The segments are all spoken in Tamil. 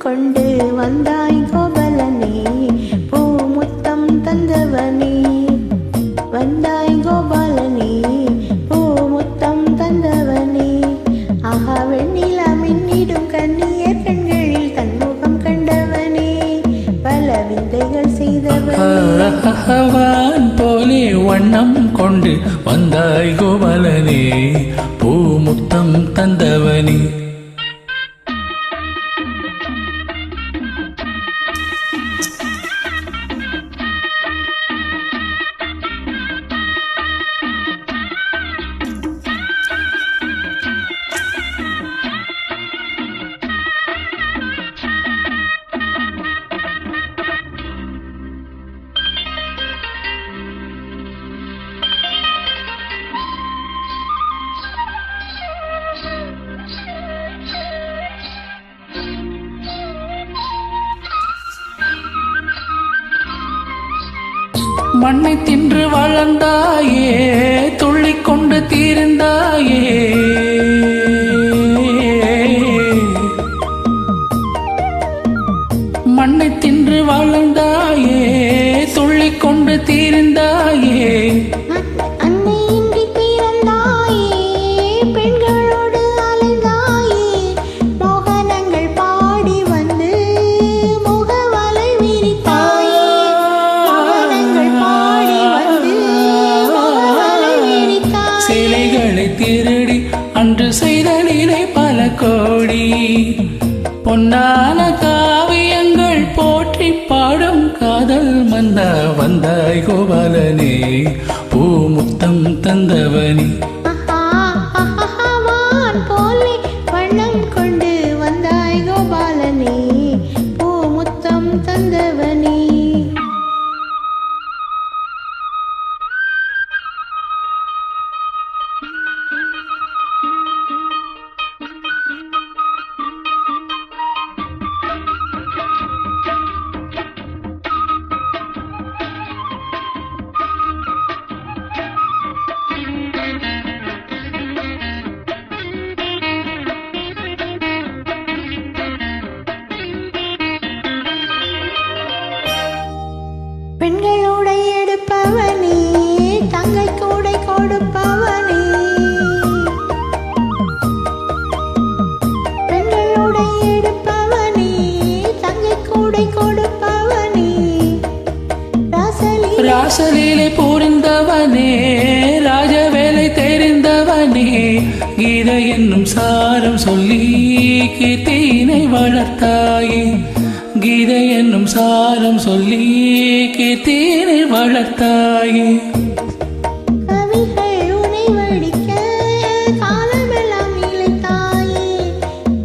கொண்டு வந்தாய் கோபாலனே, பூமுத்தம் தந்தவனே. வந்தாய் கோபாலனே, பூமுத்தம் தந்தவனே. ஆஹா வெண்ணிலா மின்னிடும் கண்ணியர் கண்களில் தன்முகம் கண்டவனே, பல விந்தைகள் செய்தவனே. வான் போலே வண்ணம் கொண்டு வந்தாய் கோபாலனே, பூமுத்தம் தந்தவனே. மண்ணை தின்று வளர்ந்தாயே, துள்ளிக்கொண்டு தீர்ந்தாயே. மண்ணை தின்று வளர்ந்தாயே, துள்ளிக்கொண்டு தீர்ந்தாயே. திருடி அன்று செய்த நிலை பல கோடி, பொன்னான காவியங்கள் போற்றி பாடும் காதல் மன்னா. வந்தாய் கோபாலனே, பூமுத்தம் தந்தவனே. போலே வண்ணம் கொண்டு வந்தாய் கோபாலனே, பூமுத்தம் தந்தவனே. பெண்களுடை எடுப்பவனே, தங்கை கூடை கொடுப்பவனே. பெண்களுடை எடுப்பவனே, தங்கை கூடை கொடுப்பவனே. ராசலீலை புரிந்தவனே, ராஜவேலை தெரிந்தவனே. கீதை என்னும் சாரம் சொல்லி கீர்த்தியினை வளர்த்தாயே. கீதை என்னும் சாரம் சொல்லி கீர்த்தியினை வளர்த்தாயே. கவிகள் உனை வடிக்க காலமெல்லாம் இழைத்தாயே.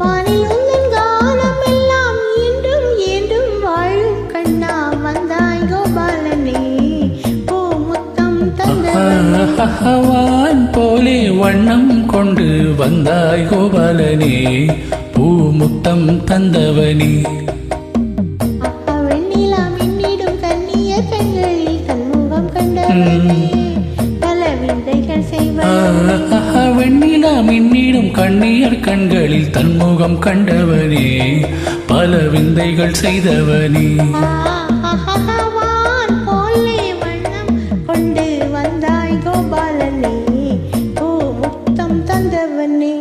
வானில் உந்தன் காலம் எல்லாம் என்றும் என்றும் வாழும் கண்ணா. வந்தாய் கோபாலனே, பூமுத்தம் தந்தவனே. வான் போலே வண்ணம் கொண்டு வந்தாய் கோபாலனே, பூமுத்தம் தந்தவனே. வெண்ணிலா மின்னிடும் கண்ணியர் கண்களில் தன்முகம் கண்டவனே, பல விந்தைகள் செய்தவனே. போலே வண்ணம் கொண்டு வந்தாய் கோபாலனே, பூமுத்தம் தந்தவனே.